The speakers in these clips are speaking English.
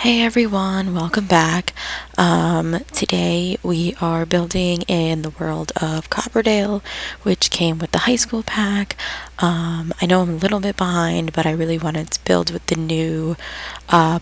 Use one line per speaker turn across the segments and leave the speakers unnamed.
Hey everyone, welcome back. Today we are building in the world of Copperdale, which came with the high school pack. I know I'm a little bit behind, but I really wanted to build with the new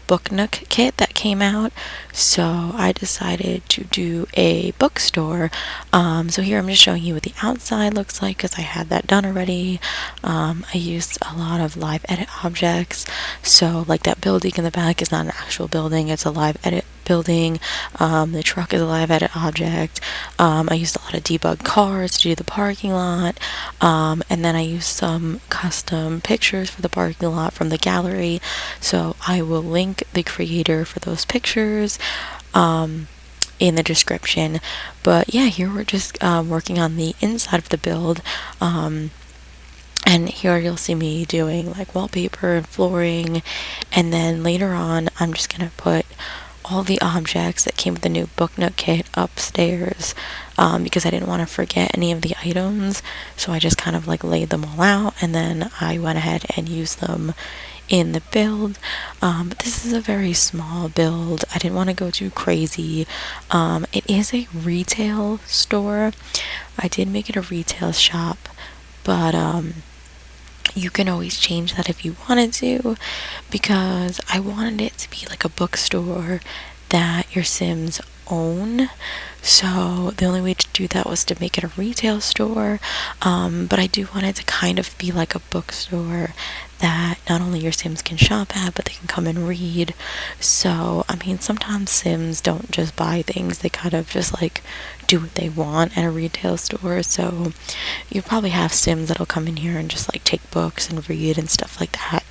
Book Nook kit that came out, so I decided to do a bookstore. So here I'm just showing you what the outside looks like because I had that done already. I used a lot of live edit objects, so like that building in the back is not an actual building, it's a live edit building. The truck is a live edit object. I used a lot of debug cars to do the parking lot, and then I used some custom pictures for the parking lot from the gallery, so I will link the creator for those pictures in the description. But yeah, here we're just working on the inside of the build. And here you'll see me doing like wallpaper and flooring, and then later on I'm just gonna put all the objects that came with the new Book Nook kit upstairs, because I didn't want to forget any of the items, so I just kind of like laid them all out and then I went ahead and used them in the build. But this is a very small build. I didn't want to go too crazy. It is a retail store. I did make it a retail shop, but you can always change that if you wanted to, because I wanted it to be like a bookstore that your Sims own. So the only way to do that was to make it a retail store, but I do want it to kind of be like a bookstore that not only your Sims can shop at, but they can come and read. So, I mean, sometimes Sims don't just buy things, they kind of just like do what they want at a retail store. So, you probably have Sims that'll come in here and just like take books and read and stuff like that.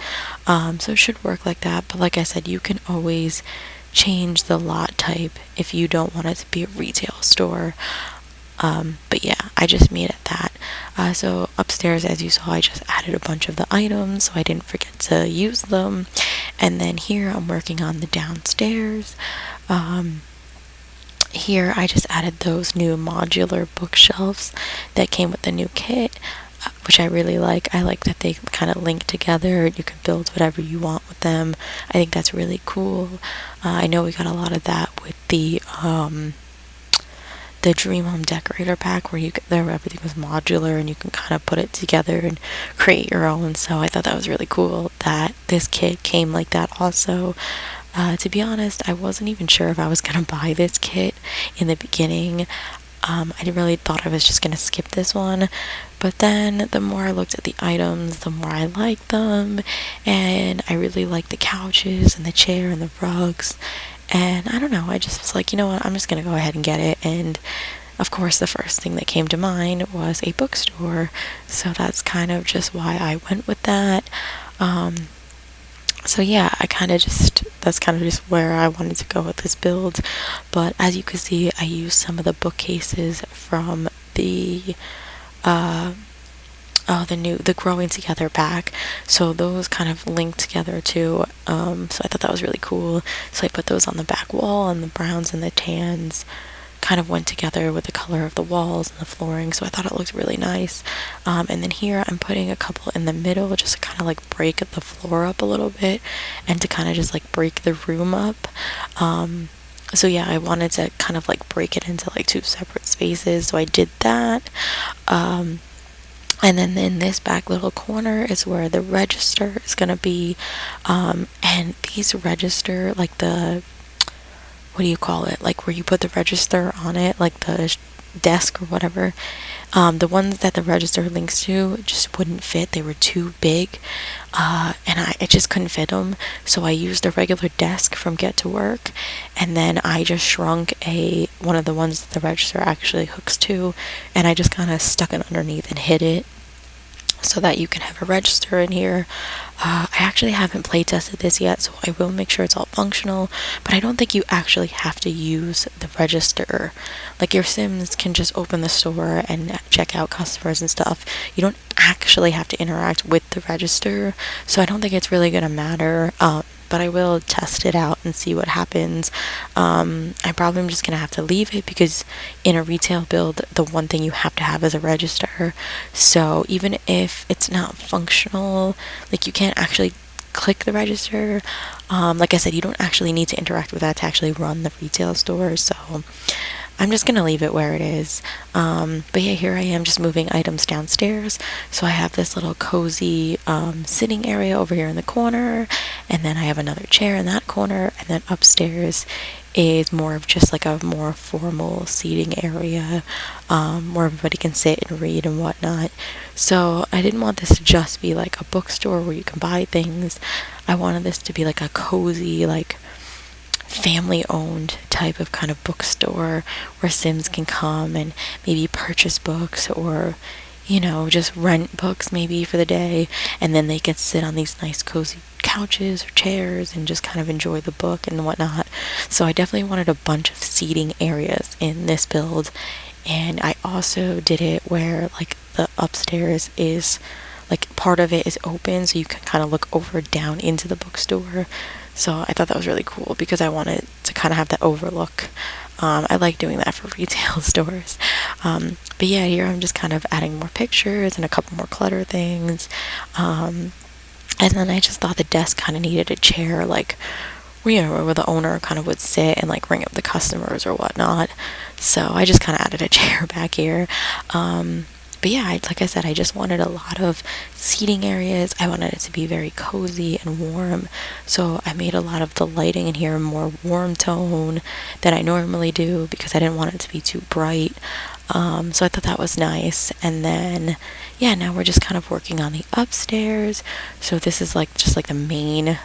So, it should work like that. But, like I said, you can always change the lot type if you don't want it to be a retail store. But yeah, I just made it that. So upstairs, as you saw, I just added a bunch of the items so I didn't forget to use them. And then here I'm working on the downstairs. Here I just added those new modular bookshelves that came with the new kit, which I really like. I like that they kind of link together. You can build whatever you want with them. I think that's really cool. I know we got a lot of that with the Dream Home Decorator pack, where everything was modular and you can kind of put it together and create your own. So I thought that was really cool that this kit came like that also. To be honest, I wasn't even sure if I was gonna buy this kit in the beginning. I really thought I was just gonna skip this one, but then the more I looked at the items, the more I liked them, and I really liked the couches and the chair and the rugs. And I don't know, I just was like, you know what, I'm just gonna go ahead and get it. And of course, the first thing that came to mind was a bookstore, so that's kind of just why I went with that. So yeah, that's kind of just where I wanted to go with this build. But as you can see, I used some of the bookcases from the the Growing Together pack, so those kind of linked together too. So I thought that was really cool, so I put those on the back wall, and the browns and the tans kind of went together with the color of the walls and the flooring, so I thought it looked really nice. And then here I'm putting a couple in the middle just to kind of like break the floor up a little bit and to kind of just like break the room up. So yeah, I wanted to kind of like break it into like two separate spaces, so I did that. And then in this back little corner is where the register is gonna be. And these register, like what do you call it? Like where you put the register on it, like the desk or whatever. The ones that the register links to just wouldn't fit. They were too big, and I just couldn't fit them. So I used a regular desk from Get to Work, and then I just shrunk one of the ones that the register actually hooks to, and I just kind of stuck it underneath and hid it, so that you can have a register in here. I actually haven't play tested this yet, so I will make sure it's all functional, but I don't think you actually have to use the register. Like, your Sims can just open the store and check out customers and stuff. You don't actually have to interact with the register, so I don't think it's really gonna matter. But I will test it out and see what happens. I probably am just gonna have to leave it, because in a retail build, the one thing you have to have is a register. So even if it's not functional, like you can't actually click the register. Like I said, you don't actually need to interact with that to actually run the retail store, so I'm just gonna leave it where it is. But yeah, here I am just moving items downstairs. So I have this little cozy sitting area over here in the corner, and then I have another chair in that corner, and then upstairs is more of just like a more formal seating area where everybody can sit and read and whatnot. So I didn't want this to just be like a bookstore where you can buy things. I wanted this to be like a cozy, like family owned type of kind of bookstore where Sims can come and maybe purchase books, or just rent books maybe for the day, and then they can sit on these nice cozy couches or chairs and just kind of enjoy the book and whatnot. So I definitely wanted a bunch of seating areas in this build, and I also did it where like the upstairs is like part of it is open, so you can kind of look over down into the bookstore. So I thought that was really cool because I wanted to kind of have that overlook. I like doing that for retail stores. But yeah, here I'm just kind of adding more pictures and a couple more clutter things. And then I just thought the desk kind of needed a chair, like, where the owner kind of would sit and like ring up the customers or whatnot. So I just kind of added a chair back here. But yeah, like I said, I just wanted a lot of seating areas. I wanted it to be very cozy and warm. So I made a lot of the lighting in here more warm tone than I normally do because I didn't want it to be too bright. So I thought that was nice. And then, yeah, now we're just kind of working on the upstairs. So this is like just like the main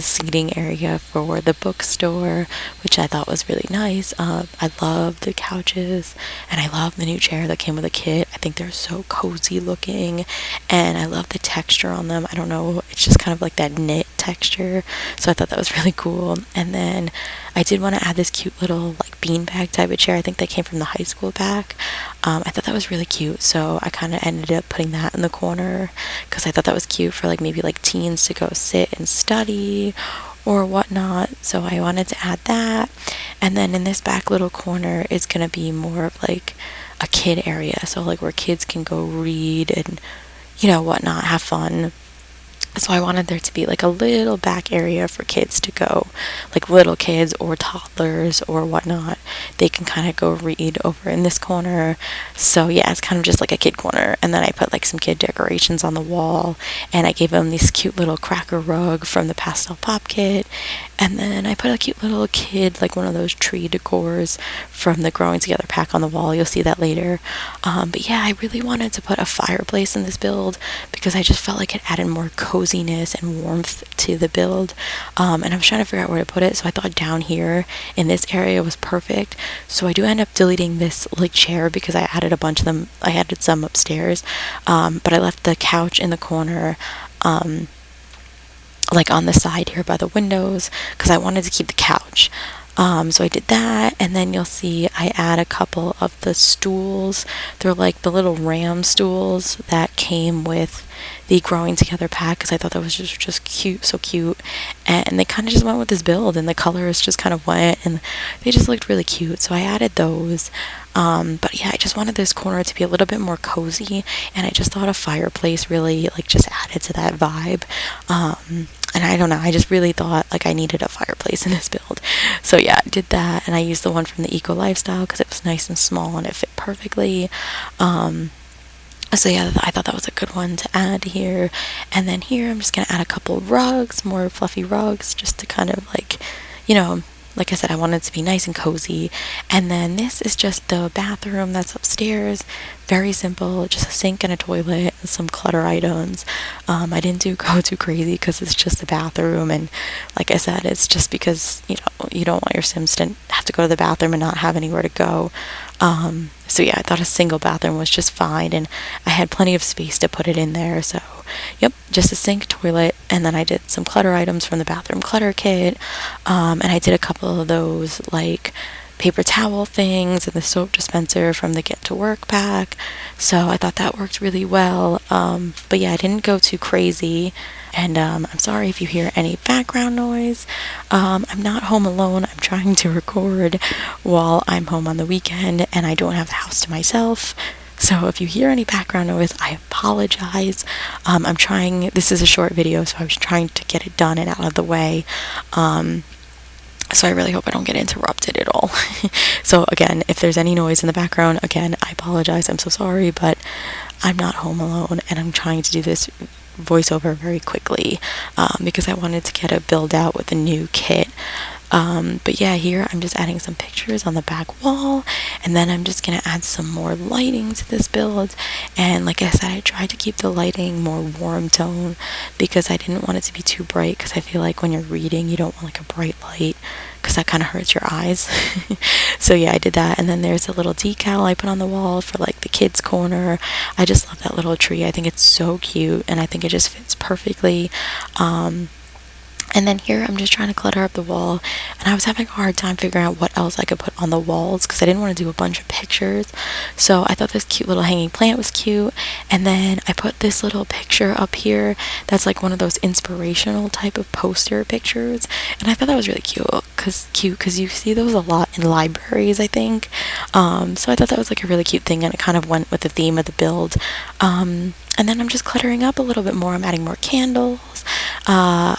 seating area for the bookstore, which I thought was really nice. I love the couches, and I love the new chair that came with the kit. I think they're so cozy looking, and I love the texture on them. I don't know, it's just kind of like that knit texture. So I thought that was really cool. And then I did want to add this cute little like beanbag type of chair. I think that came from the high school pack. I thought that was really cute, so I kind of ended up putting that in the corner because I thought that was cute for like maybe like teens to go sit and study or whatnot. So I wanted to add that. And then in this back little corner is gonna be more of like a kid area, so like where kids can go read and whatnot, have fun. So I wanted there to be like a little back area for kids to go, like little kids or toddlers or whatnot. They can kind of go read over in this corner. So yeah, it's kind of just like a kid corner. And then I put like some kid decorations on the wall, and I gave them this cute little cracker rug from the pastel pop kit. And then I put a cute little kid, like one of those tree decors from the Growing Together pack on the wall. You'll see that later. But yeah, I really wanted to put a fireplace in this build because I just felt like it added more coziness and warmth to the build. And I was trying to figure out where to put it, so I thought down here in this area was perfect. So I do end up deleting this like chair because I added a bunch of them. I added some upstairs, but I left the couch in the corner. Like on the side here by the windows because I wanted to keep the couch. So I did that, and then you'll see I add a couple of the stools. They're like the little ram stools that came with the Growing Together pack because I thought that was just cute, so cute. And they kind of just went with this build, and the colors just kind of went, and they just looked really cute. So I added those. But yeah, I just wanted this corner to be a little bit more cozy, and I just thought a fireplace really like just added to that vibe. And I don't know, I just really thought like I needed a fireplace in this build. So yeah, I did that, and I used the one from the Eco Lifestyle because it was nice and small and it fit perfectly. So yeah, I thought that was a good one to add here. And then here I'm just gonna add a couple rugs, more fluffy rugs, just to kind of like, like I said, I wanted it to be nice and cozy. And then this is just the bathroom that's upstairs. Very simple, just a sink and a toilet and some clutter items. I didn't go too crazy because it's just a bathroom, and like I said, it's just because you don't want your Sims to have to go to the bathroom and not have anywhere to go. So yeah, I thought a single bathroom was just fine, and I had plenty of space to put it in there. So yep, just a sink, toilet, and then I did some clutter items from the bathroom clutter kit. And I did a couple of those like paper towel things and the soap dispenser from the Get to Work pack. So I thought that worked really well. But yeah, I didn't go too crazy. And I'm sorry if you hear any background noise. I'm not home alone. I'm trying to record while I'm home on the weekend, and I don't have the house to myself. So if you hear any background noise, I apologize. I'm trying, this is a short video, so I was trying to get it done and out of the way. So I really hope I don't get interrupted at all. So again, if there's any noise in the background, again, I apologize. I'm so sorry, but I'm not home alone, and I'm trying to do this voiceover very quickly because I wanted to get a build out with a new kit. But yeah, here I'm just adding some pictures on the back wall, and then I'm just gonna add some more lighting to this build. And like I said, I tried to keep the lighting more warm tone because I didn't want it to be too bright, because I feel like when you're reading you don't want like a bright light, because that kind of hurts your eyes. So yeah, I did that. And then there's a little decal I put on the wall for like the kids corner. I just love that little tree. I think it's so cute, and I think it just fits perfectly. And then here I'm just trying to clutter up the wall, and I was having a hard time figuring out what else I could put on the walls because I didn't want to do a bunch of pictures. So I thought this cute little hanging plant was cute, and then I put this little picture up here that's like one of those inspirational type of poster pictures, and I thought that was really cute because you see those a lot in libraries, I think. So I thought that was like a really cute thing, and it kind of went with the theme of the build. And then I'm just cluttering up a little bit more. I'm adding more candles, a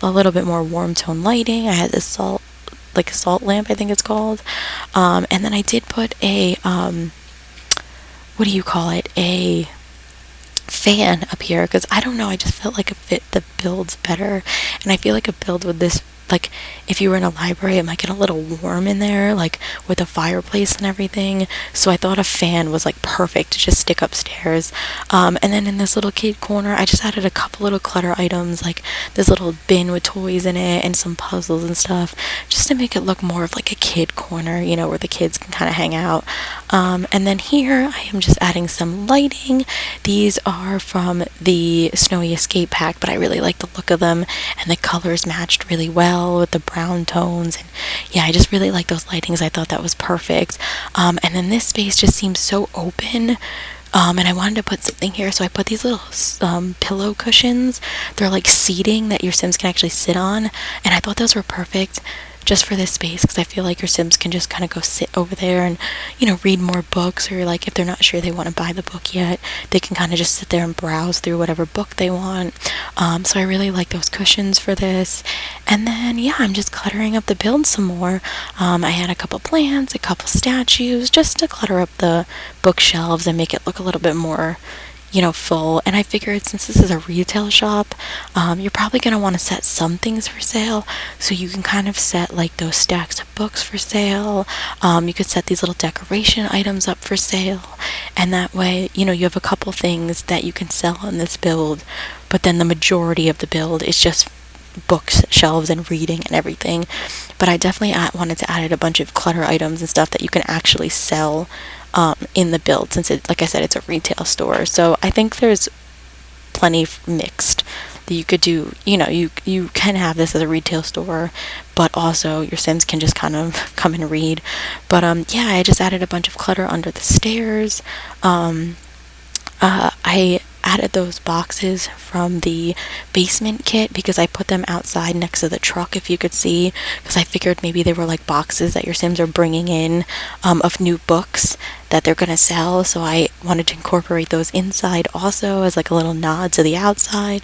little bit more warm tone lighting. I had this salt lamp, I think it's called. And then I did put a, what do you call it? A fan up here, because I don't know, I just felt like it fit the builds better. And I feel like a build with this, like if you were in a library, it might get a little warm in there, like with a fireplace and everything. So I thought a fan was like perfect to just stick upstairs. And then in this little kid corner, I just added a couple little clutter items, like this little bin with toys in it and some puzzles and stuff, just to make it look more of like a kid corner, you know, where the kids can kind of hang out. And then here I am just adding some lighting. These are from the Snowy Escape pack, but I really like the look of them, and the colors matched really well with the brown tones. And yeah, I just really like those lightings. I thought that was perfect. And then this space just seems so open. And I wanted to put something here, so I put these little pillow cushions. They're like seating that your Sims can actually sit on, and I thought those were perfect just for this space, because I feel like your Sims can just kind of go sit over there and, you know, read more books, or like if they're not sure they want to buy the book yet, they can kind of just sit there and browse through whatever book they want. So I really like those cushions for this. And then yeah, I'm just cluttering up the build some more. I had a couple plants, a couple statues, just to clutter up the bookshelves and make it look a little bit more, you know, full. And I figured since this is a retail shop, you're probably going to want to set some things for sale, so you can kind of set like those stacks of books for sale. You could set these little decoration items up for sale, and that way, you know, you have a couple things that you can sell on this build, but then the majority of the build is just books, shelves, and reading and everything. But I definitely wanted to add a bunch of clutter items and stuff that you can actually sell in the build, since it, like I said, it's a retail store. So I think there's plenty mixed that you could do. You know, you can have this as a retail store, but also your Sims can just kind of come and read. But yeah, I just added a bunch of clutter under the stairs. I added those boxes from the basement kit because I put them outside next to the truck, if you could see, because I figured maybe they were like boxes that your Sims are bringing in of new books that they're gonna sell. So I wanted to incorporate those inside also as like a little nod to the outside.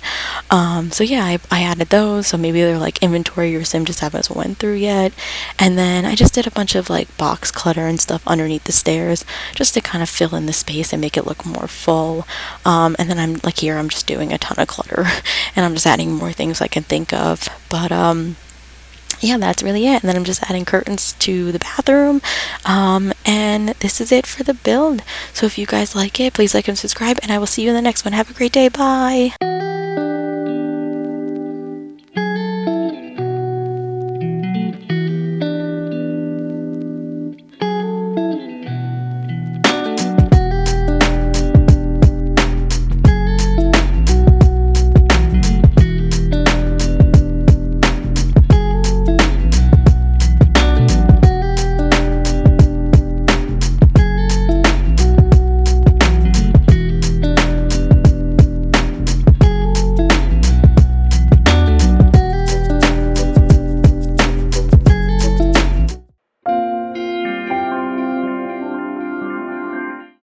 So yeah, I added those, so maybe they're like inventory your Sim just haven't went through yet. And then I just did a bunch of like box clutter and stuff underneath the stairs, just to kind of fill in the space and make it look more full. And then I'm like, here I'm just doing a ton of clutter and I'm just adding more things I can think of. But yeah, that's really it. And then I'm just adding curtains to the bathroom. And this is it for the build. So if you guys like it, please like and subscribe, and I will see you in the next one. Have a great day. Bye.